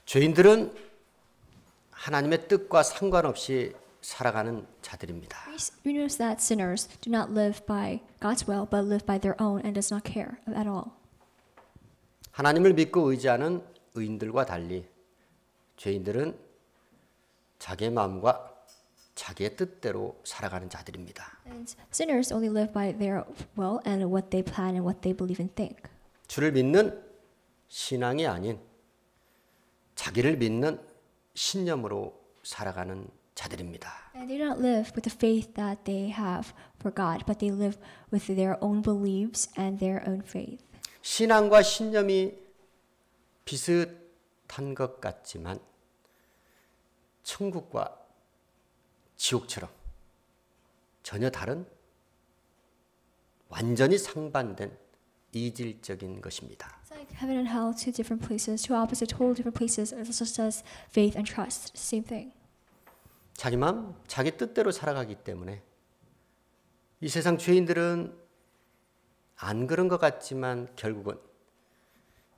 죄인들은 하나님의 뜻과 상관없이 살아가는 자들입니다. We know that sinners do not live by God's will, but live by their own and does not care at all. 하나님을 믿고 의지하는 의인들과 달리 죄인들은 자기의 마음과 자기의 뜻대로 살아가는 자들입니다. And sinners only live by their will and what they plan and what they believe and think. 주를 믿는 신앙이 아닌 자기를 믿는 신념으로 살아가는 자들입니다. And they do not live with the faith that they have for God, but they live with their own beliefs and their own faith. 신앙과 신념이 비슷한 것 같지만 천국과 지옥처럼 전혀 다른 완전히 상반된 이질적인 것입니다. It's like heaven and hell, two different places, two opposite, total different places, such as faith and trust, same thing. 자기 마음, 자기 뜻대로 살아가기 때문에 이 세상 죄인들은 안 그런 것 같지만 결국은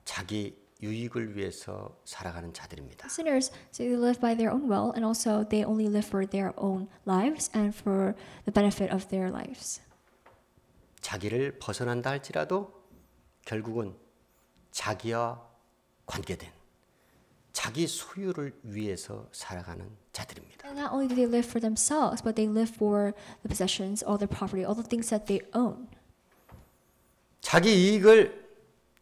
자기 유익을 위해서 살아가는 자들입니다. Sinners, so they live by their own will, and also they only live for their own lives and for the benefit of their lives. 자기를 벗어난다 할지라도 결국은 자기와 관계된 자기 소유를 위해서 살아가는 자들입니다. And not only do they live for themselves, but they live for the possessions, all their property, all the things that they own. 자기 이익을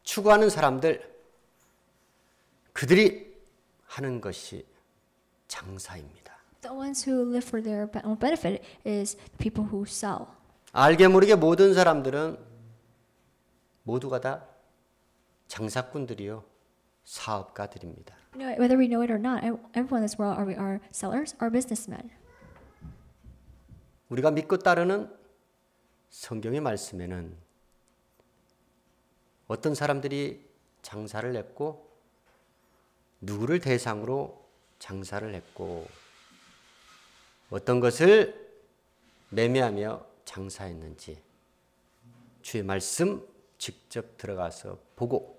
추구하는 사람들, 그들이 하는 것이 장사입니다. The ones who live for their own benefit is the people who sell. 알게 모르게 모든 사람들은 모두가 다 장사꾼들이요, 사업가들입니다. You know, whether we know it or not, everyone in this world are sellers, are businessmen. 우리가 믿고 따르는 성경의 말씀에는 어떤 사람들이 장사를 했고 누구를 대상으로 장사를 했고 어떤 것을 매매하며 장사했는지 주의 말씀 직접 들어가서 보고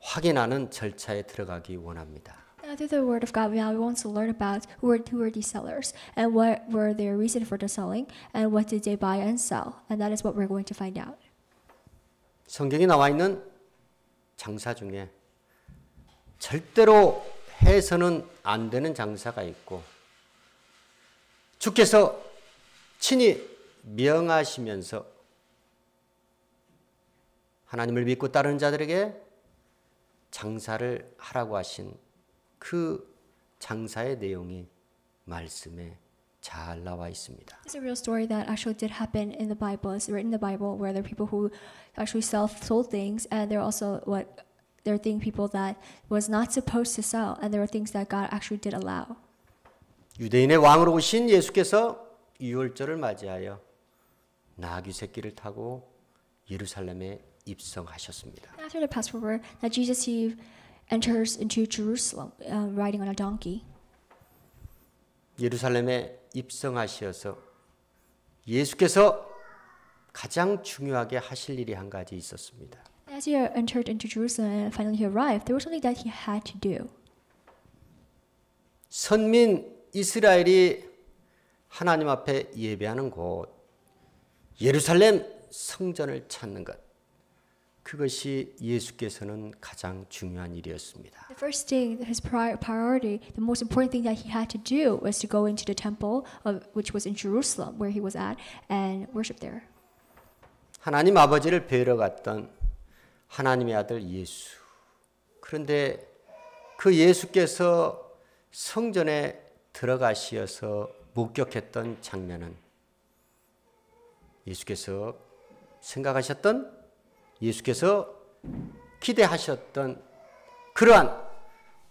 확인하는 절차에 들어가기 원합니다. Now, through the Word of God, we want to learn about who were these sellers and what were their reason for the selling and what did they buy and sell, and that is what we're going to find out. 성경에 나와 있는 장사 중에 절대로 해서는 안 되는 장사가 있고 주께서 친히 명하시면서 하나님을 믿고 따르는 자들에게 장사를 하라고 하신 그 장사의 내용이 말씀에 잘 나와 있습니다. It's a real story that actually did happen in the Bible. It's written in the Bible where there are people who actually sold things, and there are also there are people that was not supposed to sell, and there are things that God actually did allow. 유대인의 왕으로 오신 예수께서 유월절을 맞이하여 나귀 새끼를 타고 예루살렘에 입성하셨습니다. After the Passover, that Jesus he enters into Jerusalem riding on a donkey. 예루살렘에 입성하셔서 예수께서 가장 중요하게 하실 일이 한 가지 있었습니다. As he entered into Jerusalem and finally he arrived, there was something that he had to do. 선민 이스라엘이 하나님 앞에 예배하는 곳 예루살렘 성전을 찾는 것 그것이 예수께서는 가장 중요한 일이었습니다. The first thing, his priority, the most important thing that he had to do was to go into the temple, which was in Jerusalem, where he was at, and worship there. 하나님 아버지를 뵈러 갔던 하나님의 아들 예수. 그런데 그 예수께서 성전에 들어가시어서 목격했던 장면은 예수께서 생각하셨던 예수께서 기대하셨던 그러한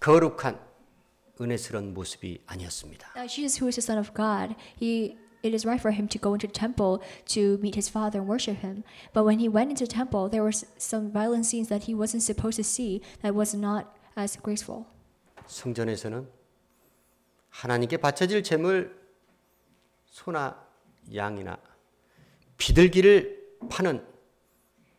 거룩한 은혜스러운 모습이 아니었습니다. Now Jesus, who is the Son of God, it is right for him to go into the temple to meet his Father and worship him. But when he went into the temple, there were some violent scenes that he wasn't supposed to see that was not as graceful. 성전에서는 하나님께 바쳐질 제물 소나 양이나 비둘기를 파는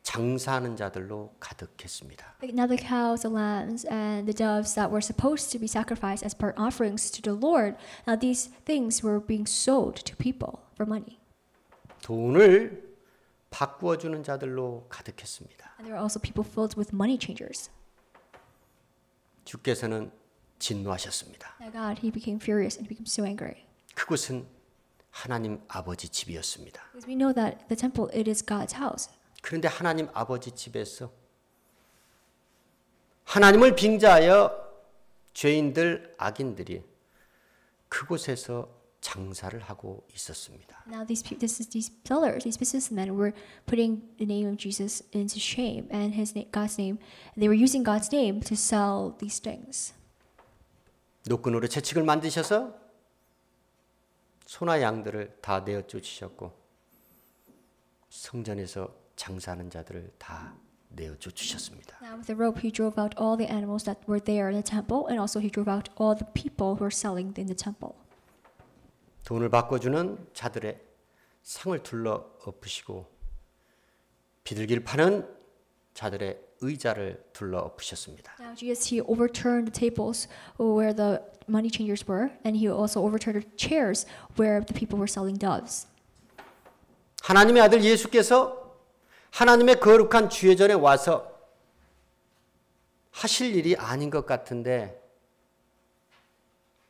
장사하는 자들로 가득했습니다. Now the cows, the lambs, and the doves that were supposed to be sacrificed as burnt offerings to the Lord, now these things were being sold to people for money. 돈을 바꾸어 주는 자들로 가득했습니다. And there were also people filled with money changers. 주께서는 진노하셨습니다. Now God, he became furious and he became so angry. 그곳은 하나님 아버지 집이었습니다. Because we know that the temple, it is God's house. 그런데 하나님 아버지 집에서 하나님을 빙자하여 죄인들, 악인들이 그곳에서 장사를 하고 있었습니다. Now these sellers, these businessmen were putting the name of Jesus into shame and God's name. And they were using God's name to sell these things. 노끈으로 채찍을 만드셔서 소나 양들을 다 내어 쫓으셨고 성전에서 장사하는 자들을 다 내어 쫓으셨습니다. Now with a rope he drove out all the animals that were there in the temple, and also he drove out all the people who were selling in the temple. 돈을 바꿔주는 자들의 상을 둘러 엎으시고 비둘기를 파는 자들의 의자를 둘러 엎으셨습니다. Now Jesus, he overturned the tables where the money changers were, and he also overturned the chairs where the people were selling doves. 하나님의 아들 예수께서 하나님의 거룩한 주의 전에 와서 하실 일이 아닌 것 같은데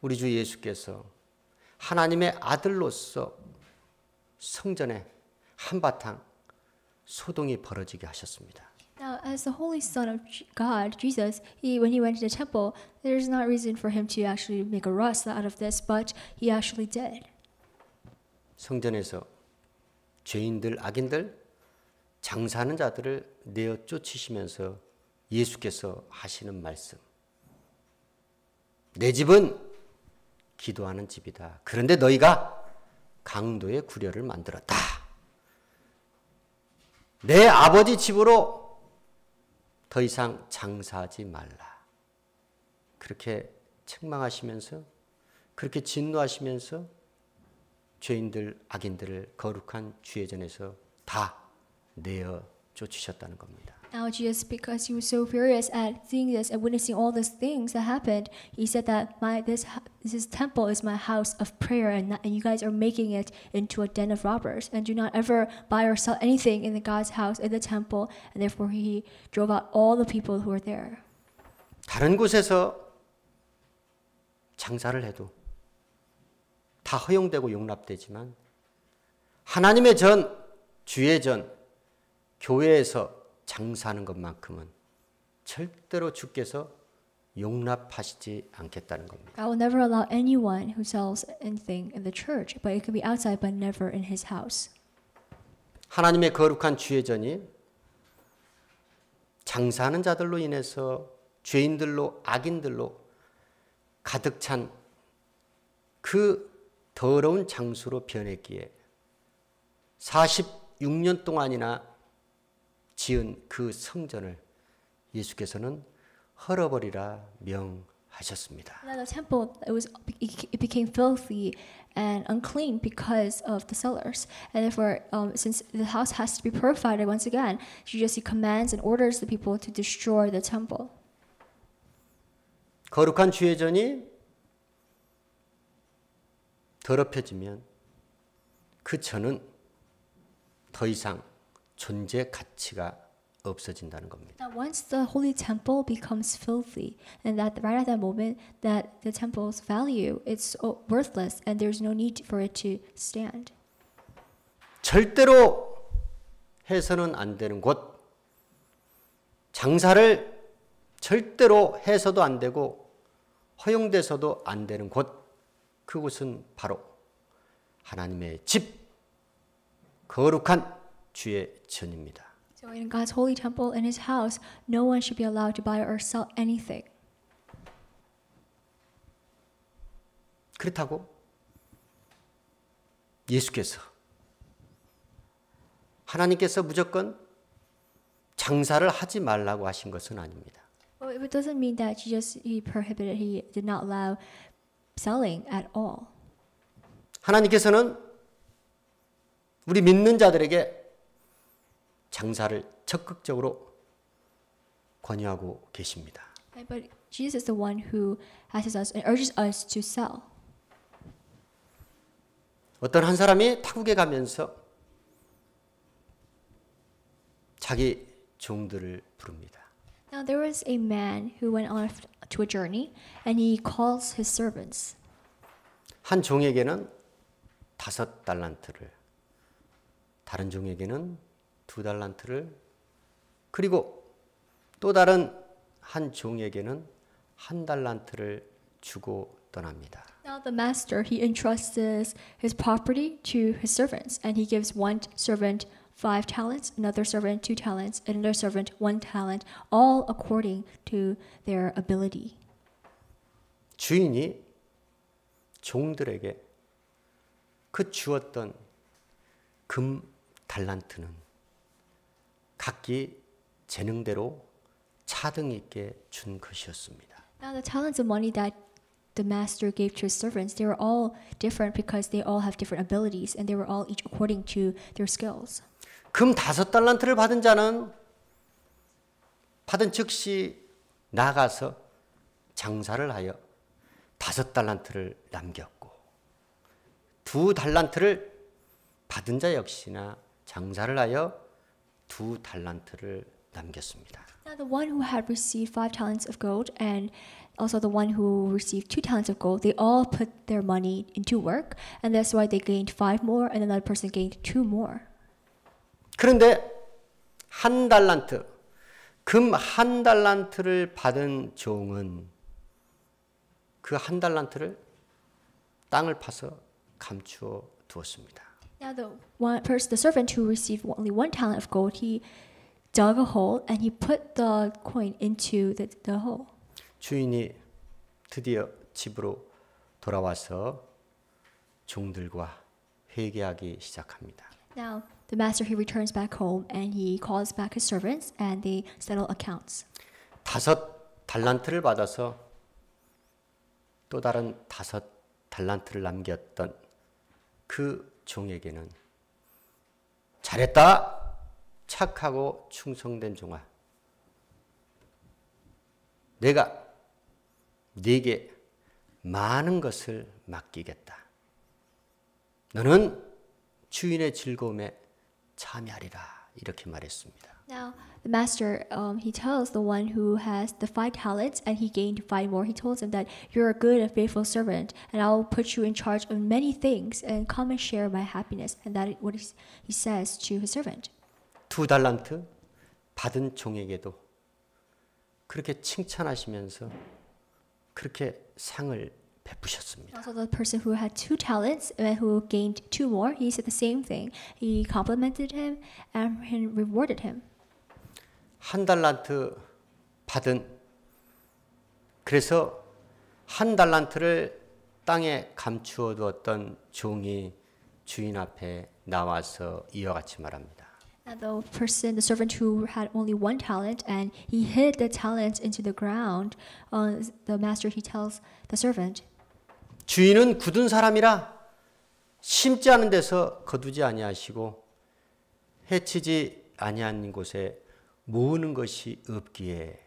우리 주 예수께서 하나님의 아들로서 성전에 한바탕 소동이 벌어지게 하셨습니다. Now, as the Holy Son of God, Jesus, when he went to the temple, there's not reason for him to actually make a russ out of this, but he actually did. 성전에서 죄인들, 악인들, 장사하는 자들을 내어 쫓으시면서 예수께서 하시는 말씀. 내 집은 기도하는 집이다. 그런데 너희가 강도의 구려를 만들었다. 내 아버지 집으로 더 이상 장사하지 말라. 그렇게 책망하시면서 그렇게 진노하시면서 죄인들, 악인들을 거룩한 주의 전에서 다 내어 쫓으셨다는 겁니다. Now Jesus, because he was so furious at seeing this and witnessing all these things that happened, he said that this temple is my house of prayer, and you guys are making it into a den of robbers. And do not ever buy or sell anything in God's house, in the temple. And therefore he drove out all the people who were there. 다른 곳에서 장사를 해도 다 허용되고 용납되지만 하나님의 전, 주의 전, 교회에서 장사하는 것만큼은 절대로 주께서 용납하시지 않겠다는 겁니다. I will never allow anyone who sells anything in the church, but it can be outside, but never in his house. 하나님의 거룩한 주의 전이 장사하는 자들로 인해서 죄인들로 악인들로 가득 찬 그 더러운 장소로 변했기에 46년 동안이나 지은 그 성전을 예수께서는 헐어버리라 명하셨습니다. Now the temple, it became filthy and unclean because of the sellers, and therefore, since the house has to be purified once again, Jesus commands and orders the people to destroy the temple. 거룩한 주의 전이 더럽혀지면 그 전은 더 이상 존재 가치가 없어진다는 겁니다. Now, once the holy temple becomes filthy, and that right at that moment, that the temple's value is worthless, and there's no need for it to stand. 절대로 해서는 안 되는 곳, 장사를 절대로 해서도 안 되고 허용돼서도 안 되는 곳, 그곳은 바로 하나님의 집, 거룩한 주의 전입니다. So in God's holy temple, in His house, no one should be allowed to buy or sell anything. 그렇다고 예수께서 하나님께서 무조건 장사를 하지 말라고 하신 것은 아닙니다. Well, it doesn't mean that He prohibited, He did not allow selling at all. 하나님께서는 우리 믿는 자들에게 장사를 적극적으로 권유하고 계십니다. But Jesus is the one who asks us and urges us to sell. 어떤 한 사람이 타국에 가면서 자기 종들을 부릅니다. Now there was a man who went on to a journey and he calls his servants. 한 종에게는 5달란트를, 다른 종에게는 2달란트를, 그리고 또 다른 한 종에게는 1달란트를 주고 떠납니다. Now the master, he entrusts his property to his servants, and he gives one servant 5 talents, another servant 2 talents, and another servant 1 talent, all according to their ability. 주인이 종들에게 그 주었던 금 달란트는 각기 재능대로 차등 있게 준 것이었습니다. Now the talents of money that the master gave to his servants, they were all different because they all have different abilities, and they were all each according to their skills. 금 5달란트를 받은 자는 받은 즉시 나가서 장사를 하여 5달란트를 남겼고, 2달란트를 받은 자 역시나 장사를 하여 2달란트를 남겼습니다. Now the one who had received 5 talents of gold and also the one who received 2 talents of gold, they all put their money into work, and that's why they gained 5 more, and another person gained 2 more. 그런데 1달란트, 금 1달란트를 받은 종은 그 1달란트를 땅을 파서 감추어 두었습니다. Now the servant who received only 1 talent of gold, he dug a hole and he put the coin into the hole. 주인이 드디어 집으로 돌아와서 종들과 회개하기 시작합니다. Now the master, he returns back home and he calls back his servants and they settle accounts. 5달란트를 받아서 또 다른 5달란트를 남겼던 그 종에게는 잘했다, 착하고 충성된 종아, 내가 네게 많은 것을 맡기겠다. 너는 주인의 즐거움에 참여하리라. 이렇게 말했습니다. Now the master, he tells the one who has the 5 talents and he gained 5 more. He tells him that you're a good and faithful servant, and I'll put you in charge of many things, and come and share my happiness. And that is what he says to his servant. 2달란트 받은 종에게도 그렇게 칭찬하시면서 그렇게 상을 베푸셨습니다. Also, the person who had 2 talents and who gained 2 more, he said the same thing. He complimented him and he rewarded him. 1달란트 받은, 그래서 1달란트를 땅에 감추어 두었던 종이 주인 앞에 나와서 이와 같이 말합니다. And the servant who had only 1 talent and he hid the talent into the ground, the master, he tells the servant, 주인은 굳은 사람이라 심지 않은 데서 거두지 아니하시고 해치지 아니한 곳에 모으는 것이 없기에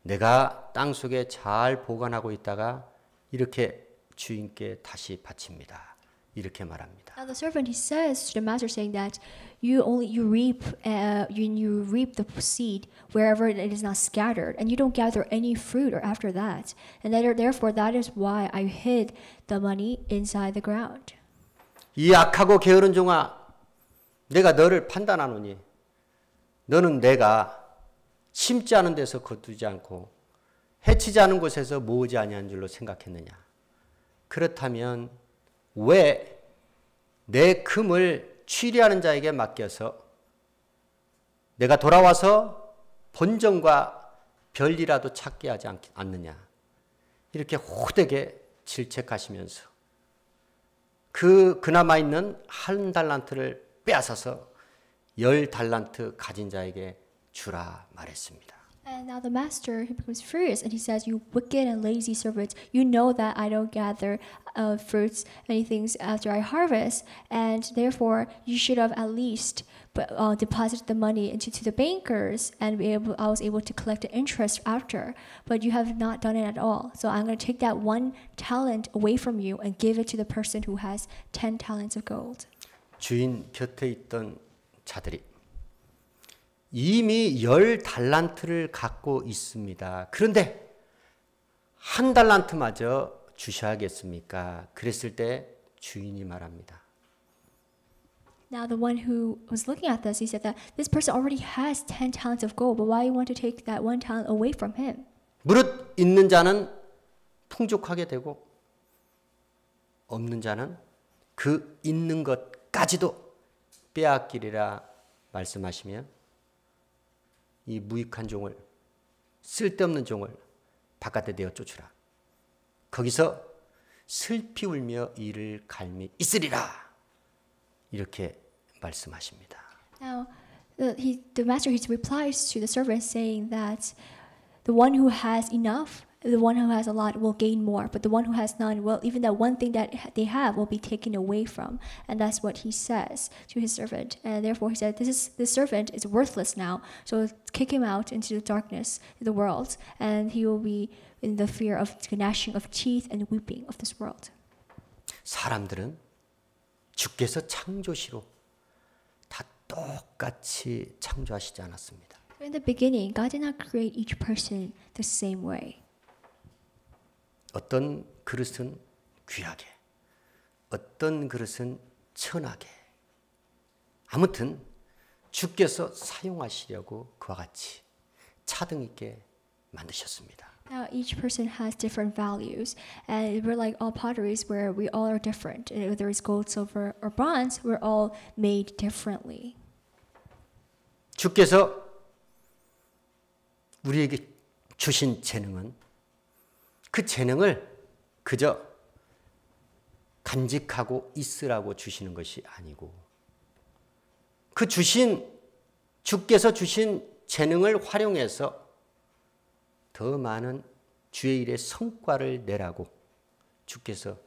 내가 땅 속에 잘 보관하고 있다가 이렇게 주인께 다시 바칩니다. 이렇게 말합니다. Now the servant, he says to the master, saying that you reap the seed wherever it is not scattered, and you don't gather any fruit or after that, and therefore that is why I hid the money inside the ground. 이 악하고 게으른 종아, 내가 너를 판단하노니 너는 내가 심지 않은 데서 거두지 않고 해치지 않은 곳에서 모으지 아니한 줄로 생각했느냐? 그렇다면 왜 내 금을 취리하는 자에게 맡겨서 내가 돌아와서 본전과 별이라도 찾게 하지 않느냐? 이렇게 호되게 질책하시면서 그나마 있는 1달란트를 빼앗아서 10달란트 가진 자에게 주라 말했습니다. And now the master, he becomes furious and he says, "You wicked and lazy servants, you know that I don't gather fruits, any things after I harvest, and therefore you should have at least deposited the money into to the bankers, and I was able to collect the interest after. But you have not done it at all. So I'm going to take that 1 talent away from you and give it to the person who has 10 talents of gold." 주인 곁에 있던 자들이 이미 10달란트를 갖고 있습니다. 그런데 1달란트마저 주셔야겠습니까? 그랬을 때 주인이 말합니다. Now the one who was looking at this, he said that this person already has 10 talents of gold, but why you want to take that 1 talent away from him? 무릇 있는 자는 풍족하게 되고 없는 자는 그 있는 것까지도 빼앗기리라 말씀하시며 이 무익한 종을, 쓸데없는 종을 바깥에 내어 쫓으라. 거기서 슬피 울며 이를 갈미 있으리라. 이렇게 말씀하십니다. Now, the master he replies to the servant saying that the one who has enough, the one who has a lot will gain more, but the one who has none, well, even that one thing that they have will be taken away from. And that's what he says to his servant. And therefore he said, this servant is worthless now, so kick him out into the darkness of the world, and he will be in the fear of gnashing of teeth and weeping of this world. 사람들은 주께서 창조시로 다 똑같이 창조하시지 않았습니다. In the beginning, God did not create each person the same way. 어떤 그릇은 귀하게, 어떤 그릇은 천하게. 아무튼 주께서 사용하시려고 그와 같이 차등 있게 만드셨습니다. Now each person has different values, and we're like all potteries where we all are different. And whether it's gold, silver, or bronze, we're all made differently. 주께서 우리에게 주신 재능은 그 재능을 그저 간직하고 있으라고 주시는 것이 아니고 그 주께서 주신 재능을 활용해서 더 많은 주의 일의 성과를 내라고 주께서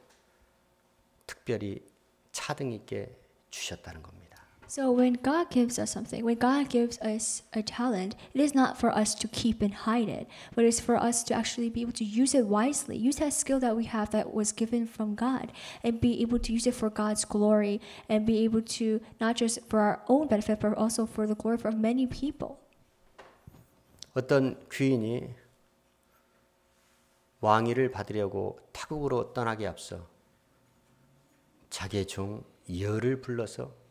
특별히 차등 있게 주셨다는 겁니다. So when God gives us something, when God gives us a talent, it is not for us to keep and hide it, but it's for us to actually be able to use it wisely, use that skill that we have that was given from God, and be able to use it for God's glory, and be able to not just for our own benefit, but also for the glory of many people. 어떤 귀인이 왕위를 받으려고 타국으로 떠나기 앞서 자기의 종 여를 불러서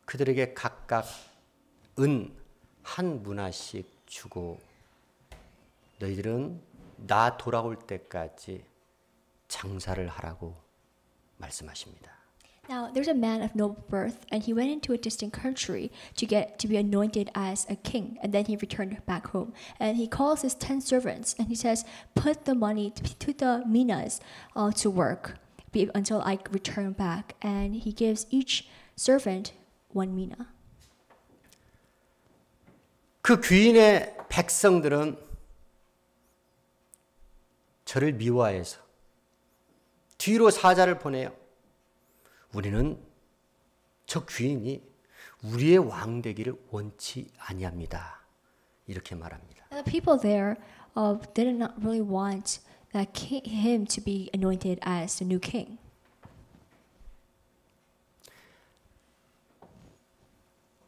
그들에게 각각 은 한 문화씩 주고 너희들은 나 돌아올 때까지 장사를 하라고 말씀하십니다. Now, there's a man of noble birth, and he went into a distant country to get to be anointed as a king, and then he returned back home. And he calls his 10 servants, and he says, "Put the money to the minas to work until I return back." And he gives each servant 1 mina. 그 귀인의 백성들은 저를 미워해서 뒤로 사자를 보내요. 우리는 저 귀인이 우리의 왕 되기를 원치 아니합니다. 이렇게 말합니다. And the people there did not really want him to be anointed as the new king.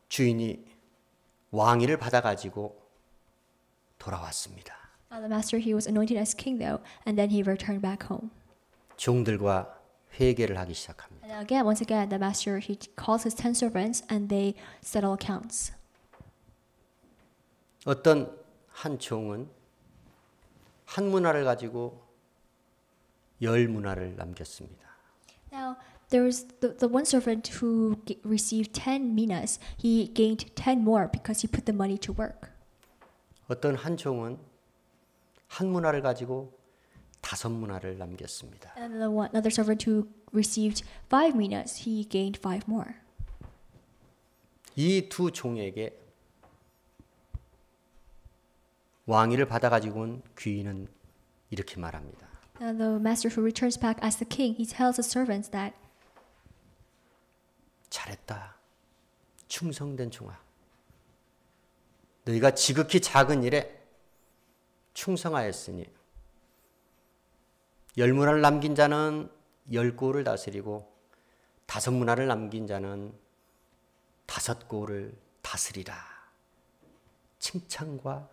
주인이 왕위를 받아가지고 돌아왔습니다. The master, he was anointed as king though, and then he returned back home. 종들과 회개를 하기 시작합니다. And again, once again, the master, he calls his 10 servants and they settle accounts. 어떤 한 종은 한 문화를 가지고 10 문화를 남겼습니다. Now, there was the one servant who received 10 minas. He gained 10 more because he put the money to work. 어떤 한 종은 한 문화를 가지고 5 문화를 남겼습니다. And another servant who received 5 minas, he gained 5 more. 이 두 종에게 왕위를 받아가지고 온 귀인은 이렇게 말합니다. The master who returns back as the king, he tells the servants that 잘했다. 충성된 종아. 너희가 지극히 작은 일에 충성하였으니 10문화를 남긴 자는 10고를 다스리고 5문화를 남긴 자는 5고를 다스리라. 칭찬과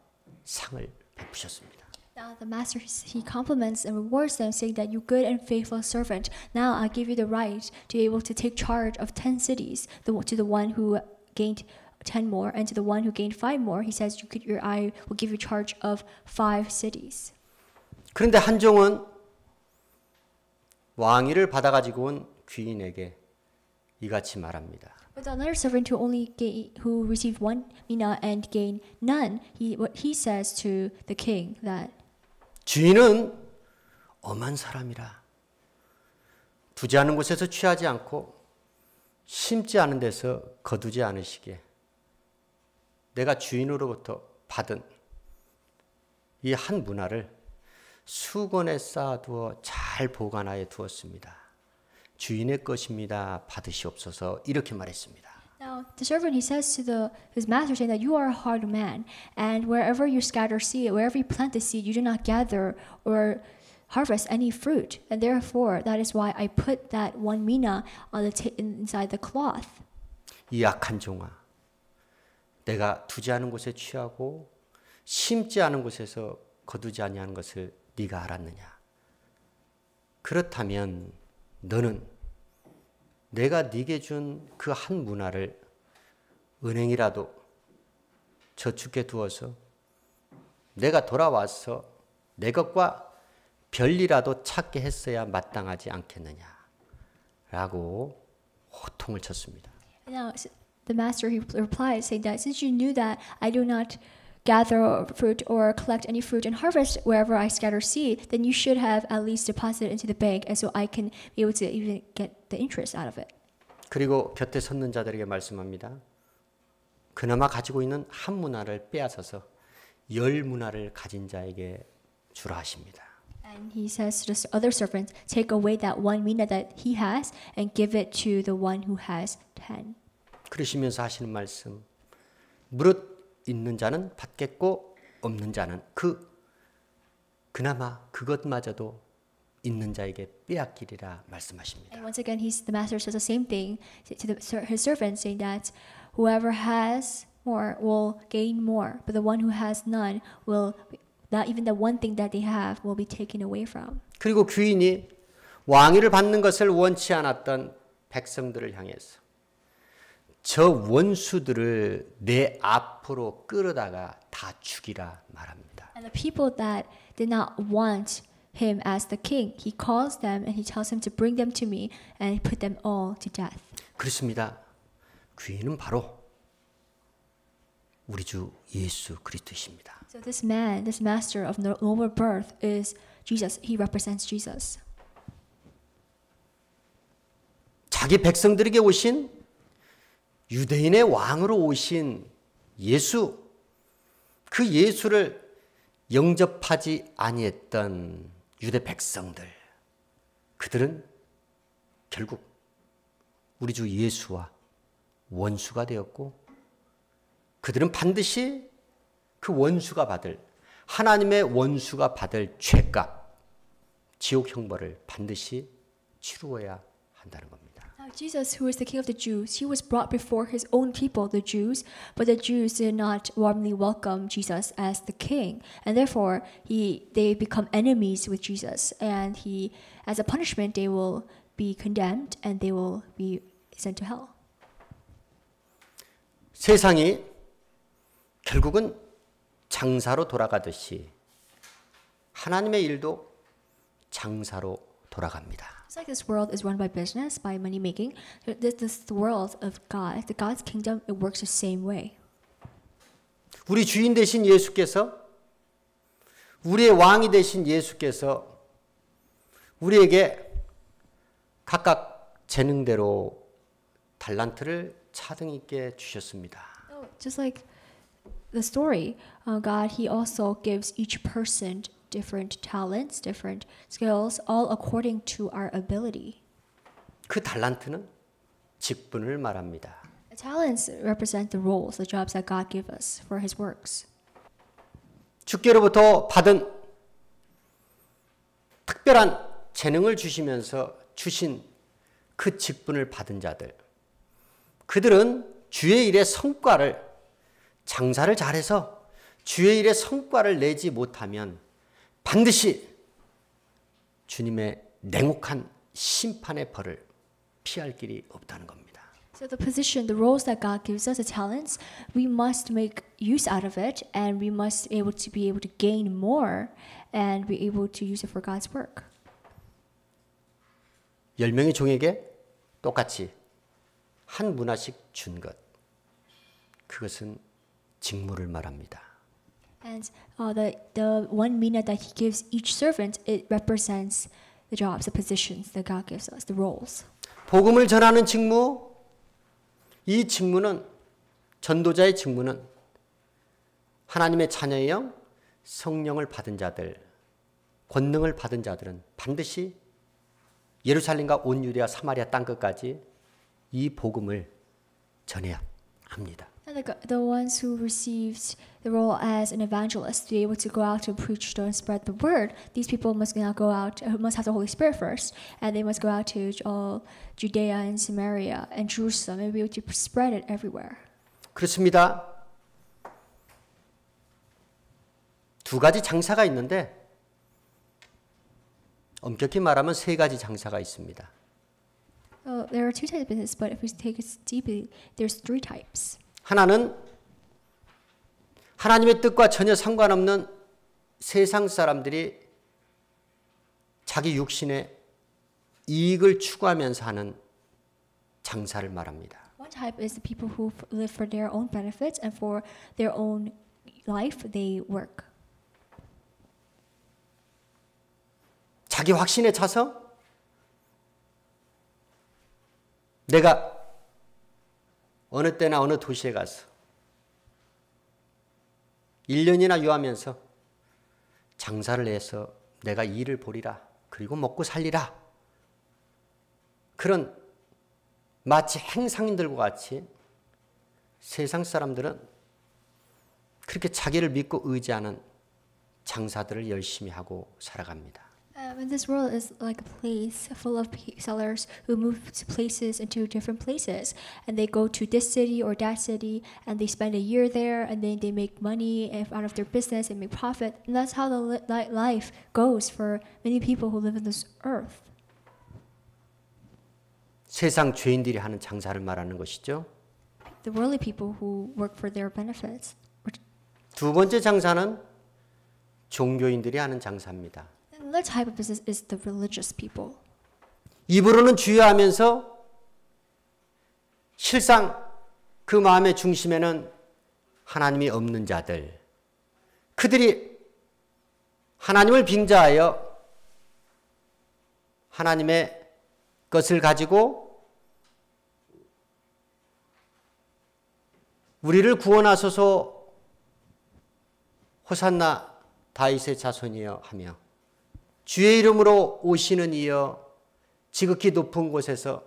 상을 베푸셨습니다. now the master he compliments and rewards them, saying that you good and faithful servant. Now I give you the right to be able to take charge of 10 cities. To the one who gained 10 more, and to the one who gained 5 more, he says, I will give you charge of 5 cities. 그런데 한 종은 왕위를 받아가지고 온 귀인에게 이같이 말합니다. But another servant who received 1 mina and gained none, what he says to the king that 주인은 엄한 사람이라. 두지 않은 곳에서 취하지 않고 심지 않은 데서 거두지 않으시게 내가 주인으로부터 받은 이 한 문화를 수건에 쌓아두어 잘 보관하여 두었습니다. 주인의 것입니다. 받으시옵소서. 이렇게 말했습니다. Now the servant he says to his master, saying that you are a hard man, and wherever you scatter seed, wherever you plant the seed, you do not gather or harvest any fruit, and therefore that is why I put that 1 mina on inside the cloth. 이 악한 종아, 내가 두지 않은 곳에 취하고 심지 않은 곳에서 거두지 아니하는 것을 네가 알았느냐? 그렇다면 너는 내가 네게 준 그 한 문화를 은행이라도 저축해 두어서 내가 돌아와서 내 것과 별리라도 찾게 했어야 마땅하지 않겠느냐? 라고 호통을 쳤습니다. Now the master he replied, saying that since you knew that I do not gather fruit or collect any fruit and harvest wherever I scatter seed, then you should have at least deposited into the bank, and so I can be able to even get the interest out of it. 그리고 곁에 섰는 자들에게 말씀합니다. 그나마 가지고 있는 한 문화를 빼앗아서 10문화를 가진 자에게 주라 하십니다. And he says to the other servants, take away that 1 mina that he has and give it to the one who has 10. 그러시면서 하시는 말씀, 무릇 있는 자는 받겠고 없는 자는 그나마 그것마저도 있는 자에게 빼앗기리라 말씀하십니다. And once again, the master says the same thing to his servants, saying that whoever has more will gain more, but the one who has none will not even the one thing that they have will be taken away from. 그리고 귀인이 왕위를 받는 것을 원치 않았던 백성들을 향해서 저 원수들을 내 앞으로 끌어다가 다 죽이라 말합니다. And the people that did not want him as the king, he calls them and he tells them to bring them to me and put them all to death. 그렇습니다. 귀인은 바로 우리 주 예수 그리스도이십니다. So this man, this master of noble birth is Jesus. He represents Jesus. 자기 백성들에게 오신 유대인의 왕으로 오신 예수, 그 예수를 영접하지 아니했던 유대 백성들, 그들은 결국 우리 주 예수와 원수가 되었고 그들은 반드시 그 원수가 받을, 하나님의 원수가 받을 죄값, 지옥 형벌을 반드시 치루어야 한다는 겁니다. Now Jesus, who is the King of the Jews, he was brought before his own people, the Jews, but the Jews did not warmly welcome Jesus as the King, and therefore they become enemies with Jesus, and as a punishment, they will be condemned and they will be sent to hell. 세상이 결국은 장사로 돌아가듯이 하나님의 일도 장사로 돌아갑니다. It's like this world is run by business, by money making. This world of God, the God's kingdom, it works the same way. 우리 주인 되신 예수께서, 우리의 왕이 되신 예수께서 우리에게 각각 재능대로 달란트를 차등 있게 주셨습니다. Just like the story, God, He also gives each person different talents, different skills, all according to our ability. 그 달란트는 직분을 말합니다. The talents represent the roles, the jobs that God gives us for His works. 주께로부터 받은 특별한 재능을 주시면서 주신 그 직분을 받은 자들, 그들은 주의 일의 성과를, 장사를 잘해서 주의 일의 성과를 내지 못하면 반드시 주님의 냉혹한 심판의 벌을 피할 길이 없다는 겁니다. So the position, the roles that God gives us, the talents, we must make use out of it, and we must be able to gain more, and be able to use it for God's work. 10명의 종에게 똑같이 한 문화씩 준 것, 그것은 직무를 말합니다. And the one mina that He gives each servant, it represents the jobs, the positions that God gives us, the roles. 복음을 전하는 직무, 이 직무는, 전도자의 직무는 하나님의 자녀의 영, 성령을 받은 자들, 권능을 받은 자들은 반드시 예루살렘과 온 유대와 사마리아 땅끝까지 이 복음을 전해야 합니다. And the ones who received the role as an evangelist to be able to go out and preach and spread the word, these people must now go out, must have the Holy Spirit first, and they must go out to all Judea and Samaria and Jerusalem and be able to spread it everywhere. 그렇습니다. 두 가지 장사가 있는데 엄격히 말하면 세 가지 장사가 있습니다. There are two types of business, but if we take it deeply, there's three types. 하나는 하나님의 뜻과 전혀 상관없는 세상 사람들이 자기 육신의 이익을 추구하면서 하는 장사를 말합니다. One type is the people who live for their own benefits and for their own life they work. 자기 확신에 차서 내가 어느 때나 어느 도시에 가서 1년이나 유하면서 장사를 해서 내가 일을 벌이라, 그리고 먹고 살리라. 그런 마치 행상인들과 같이 세상 사람들은 그렇게 자기를 믿고 의지하는 장사들을 열심히 하고 살아갑니다. And this world is like a place full of sellers who move to places into different places, and they go to this city or that city, and they spend a year there, and then they make money out of their business and make profit. And that's how the life goes for many people who live in this earth. 세상 죄인들이 하는 장사를 말하는 것이죠. The worldly people who work for their benefits. 두 번째 장사는 종교인들이 하는 장사입니다. Another type of business is the religious people. 입으로는 주여하면서 실상 그 마음의 중심에는 하나님이 없는 자들, 그들이 하나님을 빙자하여 하나님의 것을 가지고 우리를 구원하소서 호산나 다윗의 자손이여 하며 주의 이름으로 오시는 이여 지극히 높은 곳에서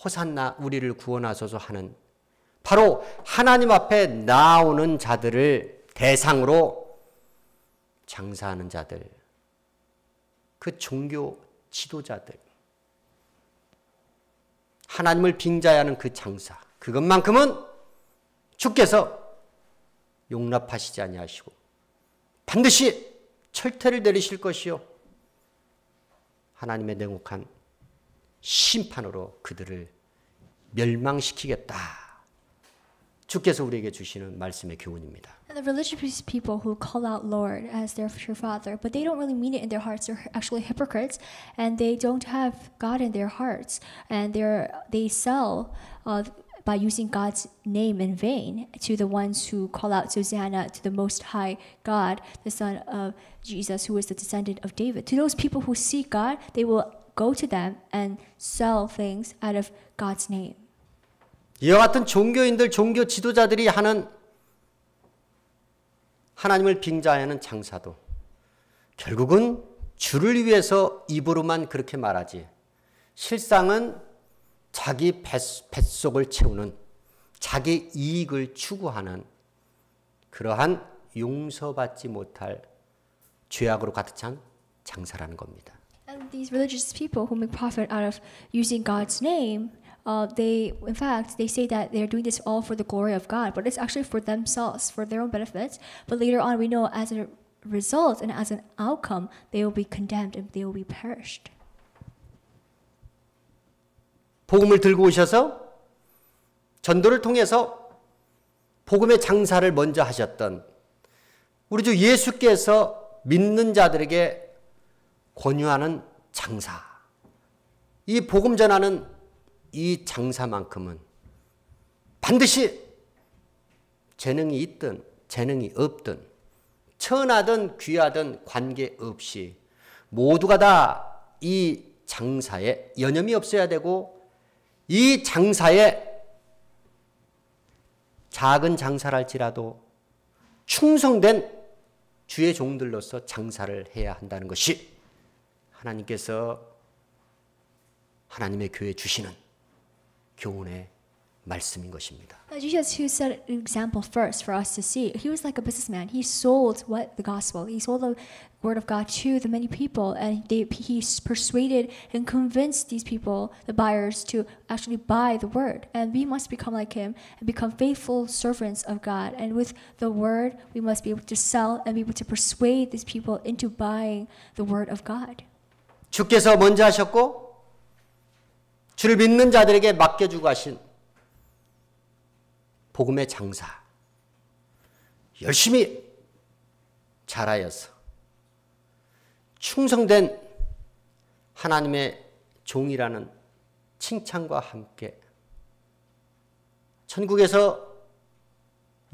호산나 우리를 구원하소서 하는 바로 하나님 앞에 나오는 자들을 대상으로 장사하는 자들, 그 종교 지도자들, 하나님을 빙자하는 그 장사, 그것만큼은 주께서 용납하시지 아니하시고 반드시 철퇴를 내리실 것이요 하나님의 냉혹한 심판으로 그들을 멸망시키겠다. 주께서 우리에게 주시는 말씀의 교훈입니다. And the religious people who call out Lord as their true Father, but they don't really mean it in their hearts. They're actually hypocrites, and they don't have God in their hearts, and they sell by using God's name in vain to the ones who call out Hosanna to the Most High God, the Son of Jesus, who is the descendant of David. To those people who seek God, they will go to them and sell things out of God's name. 이와 같은 종교인들, 종교 지도자들이 하는 하나님을 빙자하는 장사도 결국은 주를 위해서 입으로만 그렇게 말하지 실상은 자기 뱃속을 채우는 자기 이익을 추구하는 그러한 용서받지 못할 죄악으로 가득 찬 장사라는 겁니다. And these religious people who make profit out of using God's name, in fact, they say that they're doing this all for the glory of God, but it's actually for themselves, for their own benefits. But later on, we know as a result and as an outcome, they will be condemned and they will be perished. 복음을 들고 오셔서 전도를 통해서 복음의 장사를 먼저 하셨던 우리 주 예수께서 믿는 자들에게 권유하는 장사. 이 복음 전하는 이 장사만큼은 반드시 재능이 있든 재능이 없든 천하든 귀하든 관계없이 모두가 다 이 장사에 여념이 없어야 되고 이 장사에 작은 장사랄지라도 충성된 주의 종들로서 장사를 해야 한다는 것이 하나님께서 하나님의 교회에 주시는 교훈의 말씀인 것입니다. Jesus, who set an example first for us to see, he was like a businessman. He sold the gospel. He sold the word of God to the many people, and he persuaded and convinced these people, the buyers, to actually buy the word. And we must become like him and become faithful servants of God. And with the word, we must be able to sell and be able to persuade these people into buying the word of God. 주께서 먼저 하셨고 주를 믿는 자들에게 맡겨주고 하신 복음의 장사 열심히 잘하여서 충성된 하나님의 종이라는 칭찬과 함께 천국에서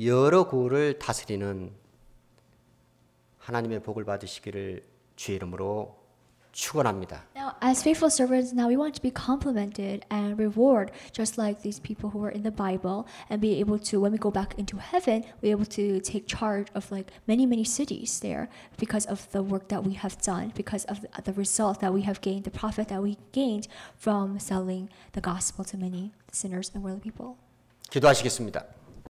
여러 구를 다스리는 하나님의 복을 받으시기를 주의 이름으로 축원합니다. Now, as faithful servants, now we want to be complimented and reward, just like these people who were in the Bible, and be able to, when we go back into heaven, be able to take charge of like many sities there because of the work that we have done, because of the result that we have gained, the profit that we gained from selling the gospel to many sinners and worldly people. 기도하시겠습니다.